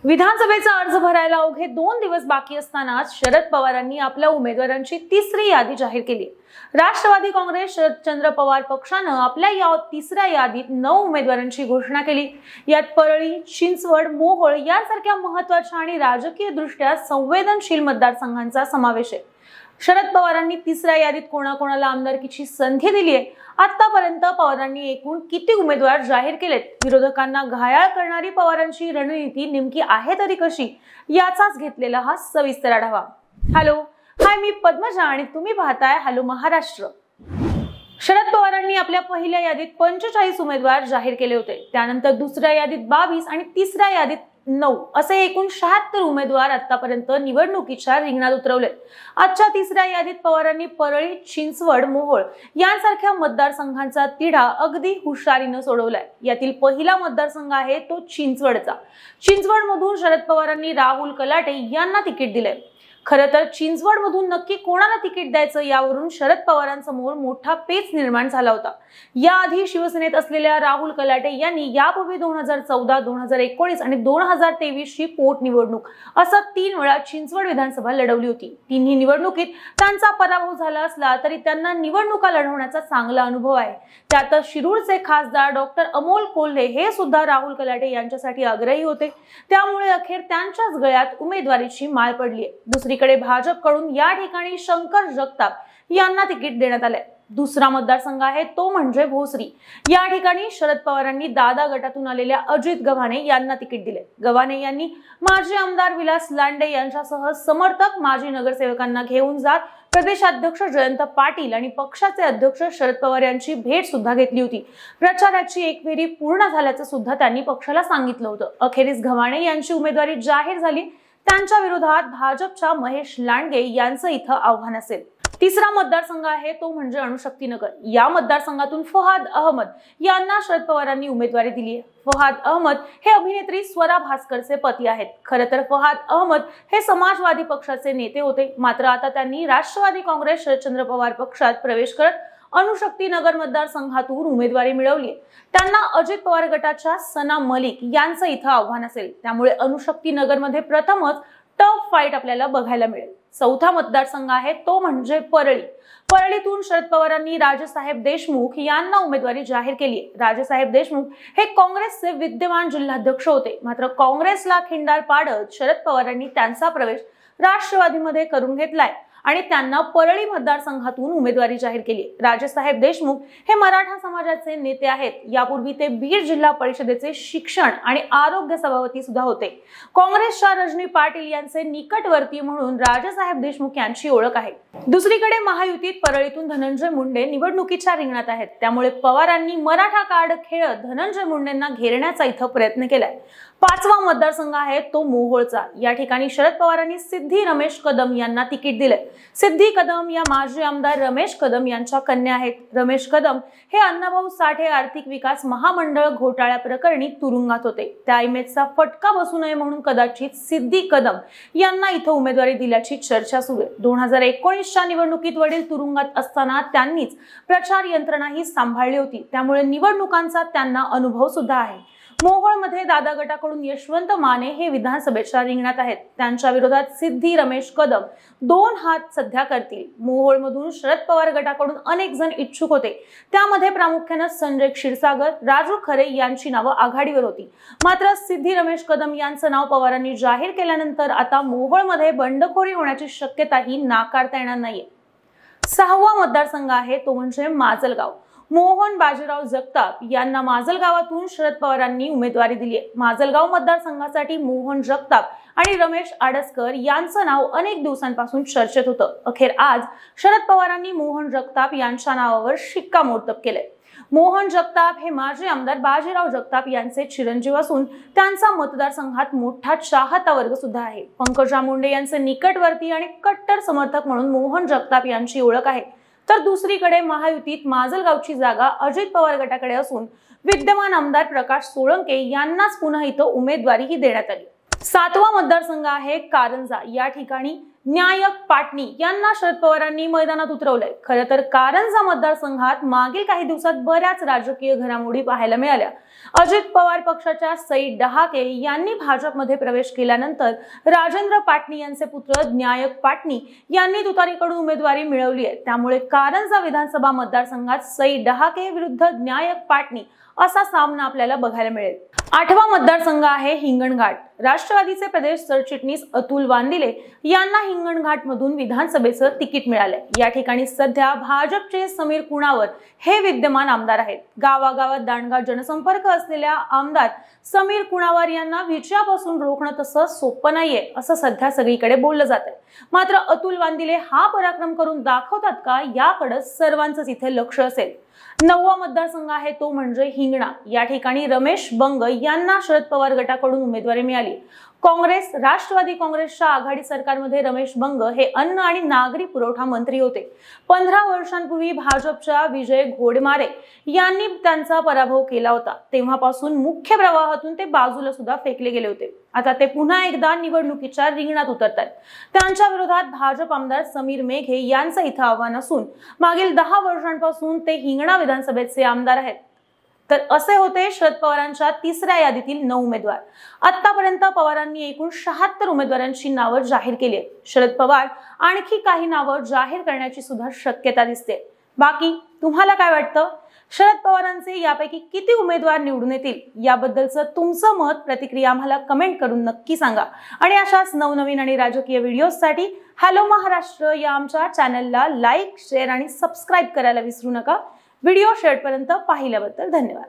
विधानसभेचा अर्ज भरायला अवघे 2 दिवस बाकी असतानाच शरद पवारांनी आपल्या उमेदवारांची तिसरी यादी जाहीर केली। राष्ट्रवादी काँग्रेस शरदचंद्र पवार पक्षाने आपल्या या तिसऱ्या यादीत 9 उमेदवारांची घोषणा केली। यात परळी, चिंचवड, मोहोळ यांसारख्या महत्त्वाच्या आणि राजकीय दृष्ट्या संवेदनशील मतदारसंघांचा समावेश आहे। शरद पवारांनी तिसऱ्या यादीत कोणाकोणाला आमदारकीची संधी दिली आहे? आतापर्यंत पवारांनी एकूण किती उमेदवार जाहीर केलेत? विरोधकांना घायाळ करणारी पवारांची रणनीती नेमकी आहे तरी कशी, याचाच घेतलेला हा सविस्तर आढावा। हॅलो, हाय, मी पद्मजा आणि तुम्ही पाहताय हॅलो महाराष्ट्र। शरद पवारांनी आपल्या पहिल्या यादीत 45 उमेदवार जाहीर केले होते। त्यानंतर दुसऱ्या यादीत 22 आणि तिसऱ्या यादीत 9 असे एकूण 76 उमेदवार आतापर्यंत निवडणुकीच्या रिंगणात उतरवले। आजच्या तिसऱ्या यादीत पवारांनी परळी, चिंचवड, मोहोळ यांसारख्या मतदारसंघांचा तिढा अगदी हुशारीने सोडवलाय। यातील पहिला मतदारसंघ आहे तो चिंचवडचा। चिंचवडमधून शरद पवारांनी राहुल कलाटे यांना तिकीट दिले। खरं तर चिंचवडमधून नक्की कोणाला तिकीट द्यायचं यावरून शरद पवारांसमोर मोठा पेच निर्माण झाला होता। याआधी शिवसेनेत असलेल्या राहुल कलाटे यांनी यापूर्वी 2014, 2019 आणि 2023 ची पोटनिवडणूक असं 3 वेळा चिंचवड विधानसभा लढवली होती। तिन्ही निवडणुकीत त्यांचा पराभव झाला असला तरी त्यांना निवडणुका लढवण्याचा चांगला अनुभव आहे। त्यातच शिरूरचे खासदार डॉक्टर अमोल कोल्हे हे सुद्धा राहुल कलाटे यांच्यासाठी आग्रही होते। त्यामुळे अखेर त्यांच्याच गळ्यात उमेदवारीची माळ पडली आहे। दुसरीकडे भाजपकडून या ठिकाणी शंकर जगताप यांना तिकीट देण्यात आले। दुसरा मतदारसंघ आहे तो म्हणजे भोसरी। या ठिकाणी शरद पवारांनी दादा गटातून आलेल्या अजित गव्हाणे यांना तिकीट दिले। गव्हाणे यांनी माजी आमदार विलास लांडे यांच्यासह समर्थक माजी नगरसेवकांना घेऊन जात प्रदेशाध्यक्ष जयंत पाटील आणि पक्षाचे अध्यक्ष शरद पवार यांची भेट सुद्धा घेतली होती। प्रचाराची एक फेरी पूर्ण झाल्याचं सुद्धा त्यांनी पक्षाला सांगितलं होतं। अखेरीस गव्हाणे यांची उमेदवारी जाहीर झाली। त्यांच्या विरोधात भाजपच्या महेश लांडगे यांचं इथं आव्हान असेल। तिसरा मतदारसंघ आहे तो म्हणजे अणुशक्तीनगर। या मतदारसंघातून फहाद अहमद यांना शरद पवारांनी उमेदवारी दिली आहे। फहाद अहमद हे अभिनेत्री स्वरा भास्करचे पती आहेत। खरं तर फहाद अहमद हे समाजवादी पक्षाचे नेते होते, मात्र आता त्यांनी राष्ट्रवादी काँग्रेस शरदचंद्र पवार पक्षात प्रवेश करत अणुशक्तीनगर मतदारसंघातून उमेदवारी मिळवली। त्यांना अजित पवार गटाच्या सना मलिक यांचं इथं आव्हान असेल। त्यामुळे अणुशक्तीनगर मध्ये प्रथमच टफ फाईट आपल्याला बघायला मिळेल। चौथा मतदारसंघ आहे तो म्हणजे परळी। परळीतून शरद पवारांनी राजेसाहेब देशमुख यांना उमेदवारी जाहीर केली आहे। राजेसाहेब देशमुख हे काँग्रेसचे विद्यमान जिल्हाध्यक्ष होते, मात्र काँग्रेसला खिंडार पाडत शरद पवारांनी त्यांचा प्रवेश राष्ट्रवादीमध्ये करून घेतलाय आणि त्यांना परळी मतदारसंघातून उमेदवारी जाहीर केली। राजेसाहेब देशमुख हे मराठा समाजाचे नेते आहेत। यापूर्वी ते बीड जिल्हा परिषदेचे शिक्षण आणि आरोग्य सभापती सुद्धा होते। काँग्रेसच्या रजनी पाटील यांचे निकटवर्ती म्हणून राजेसाहेब देशमुख यांची ओळख आहे। दुसरीकडे महायुतीत परळीतून धनंजय मुंडे निवडणुकीच्या रिंगणात आहेत। त्यामुळे पवारांनी मराठा कार्ड खेळत धनंजय मुंडेंना घेरण्याचा इथं प्रयत्न केलाय। पाचवा मतदारसंघ आहे तो मोहोळचा। या ठिकाणी शरद पवारांनी सिद्धी रमेश कदम यांना तिकीट दिले। सिद्धी कदम या माजी आमदार रमेश कदम यांच्या कन्या आहेत। रमेश कदम हे अण्णाभाऊ साठे आर्थिक विकास महामंडळ घोटाळ्या प्रकरणी तुरुंगात होते। त्या इमेजचा फटका बसू नये म्हणून कदाचित सिद्धी कदम यांना इथं उमेदवारी दिल्याची चर्चा सुरू आहे। 2019च्या निवडणुकीत वडील तुरुंगात असताना त्यांनीच प्रचार यंत्रणाही सांभाळली होती, त्यामुळे निवडणुकांचा त्यांना अनुभव सुद्धा आहे। मोहोळमध्ये दादा गटाकडून यशवंत माने हे विधानसभेच्या रिंगणात आहेत। त्यांच्या विरोधात सिद्धी रमेश कदम 2 हात सध्या करतील। मोहोळमधून शरद पवार गटाकडून अनेक जण इच्छुक होते, त्यामध्ये प्रामुख्याने संजय क्षीरसागर, राजू खरे यांची नावं आघाडीवर होती। मात्र सिद्धी रमेश कदम यांचं नाव पवारांनी जाहीर केल्यानंतर आता मोहोळमध्ये बंडखोरी होण्याची शक्यताही नाकारता येणार नाहीये। 6वा मतदारसंघ आहे तो म्हणजे माजलगाव। मोहन बाजीराव जगताप यांना माजलगावातून शरद पवारांनी उमेदवारी दिली आहे। माजलगाव मतदारसंघासाठी मोहन जगताप आणि रमेश आडसकर यांचं नाव अनेक दिवसांपासून चर्चेत होतं। अखेर आज शरद पवारांनी मोहन जगताप यांच्या नावावर शिक्कामोर्तब केलंय। मोहन जगताप हे माजी आमदार बाजीराव जगताप यांचे चिरंजीव असून त्यांचा मतदारसंघात मोठा चाहता वर्ग सुद्धा आहे। पंकजा मुंडे यांचे निकटवर्ती आणि कट्टर समर्थक म्हणून मोहन जगताप यांची ओळख आहे। तर दुसरीकडे महायुतीत माजलगावची जागा अजित पवार गटाकडे असून विद्यमान आमदार प्रकाश सोळंके यांनाच पुन्हा इथं उमेदवारीही देण्यात आली। 7वा मतदारसंघ आहे कारंजा। या ठिकाणी न्यायक पाटणी यांना शरद पवारांनी मैदानात उतरवलंय। खरं तर कारंजा मतदारसंघात मागील काही दिवसात बऱ्याच राजकीय घडामोडी पाहायला मिळाल्या। अजित पवार पक्षाच्या सई डहाके यांनी भाजपमध्ये प्रवेश केल्यानंतर राजेंद्र पाटणी यांचे पुत्र न्यायक पाटणी यांनी तुतारीकडून उमेदवारी मिळवली आहे। त्यामुळे कारंजा विधानसभा मतदारसंघात सई डहाके विरुद्ध न्यायक पाटणी असा सामना आपल्याला बघायला मिळेल। 8वा मतदारसंघ आहे हिंगणघाट। राष्ट्रवादीचे प्रदेश सरचिटणीस अतुल वांदिले यांना हिंगणघाट मधून विधानसभेचं तिकीट मिळालंय। या ठिकाणी सध्या भाजपचे समीर कुणावर हे विद्यमान आमदार आहेत। गावागावात दांडगा जनसंपर्क असलेल्या आमदार समीर कुणावर यांना विजयापासून रोखणं तसं सोपं नाहीये असं सध्या सगळीकडे बोललं जात आहे। मात्र अतुल वांदिले हा पराक्रम करून दाखवतात का, याकडे सर्वांचंच इथे लक्ष असेल। 9वा मतदारसंघ आहे तो म्हणजे हिंगणा। या ठिकाणी रमेश बंग यांना शरद पवार गटाकडून उमेदवारी मिळाली। काँग्रेस राष्ट्रवादी काँग्रेसच्या आघाडी सरकारमध्ये रमेश बंग हे अन्न आणि नागरी पुरवठा मंत्री होते। 15 वर्षांपूर्वी भाजपच्या विजय घोडेमारे यांनी त्यांचा पराभव केला होता। तेव्हापासून मुख्य प्रवाहातून ते बाजूला सुद्धा फेकले गेले होते। आता ते पुन्हा एकदा निवडणुकीच्या रिंगणात उतरतात। त्यांच्या विरोधात भाजप आमदार समीर मेघे यांचं इथं आव्हान असून मागील 10 वर्षांपासून ते हिंगणा विधानसभेचे आमदार आहेत। तर असे होते शरद पवारांच्या तिसऱ्या यादीतील 9 उमेदवार। आतापर्यंत पवारांनी एकूण 76 उमेदवारांची नावं जाहीर केली आहेत। शरद पवार आणखी काही नावं जाहीर करण्याची सुद्धा शक्यता दिसते। बाकी तुम्हाला काय वाटतं? शरद पवारांचे यापैकी किती उमेदवार निवडून येतील याबद्दलचं तुमचं मत, प्रतिक्रिया आम्हाला कमेंट करून नक्की सांगा। आणि अशाच नवनवीन आणि राजकीय व्हिडिओसाठी हॅलो महाराष्ट्र या आमच्या चॅनलला लाईक, शेअर आणि सबस्क्राईब करायला विसरू नका। व्हिडिओ शेवटपर्यंत पाहिल्याबद्दल धन्यवाद।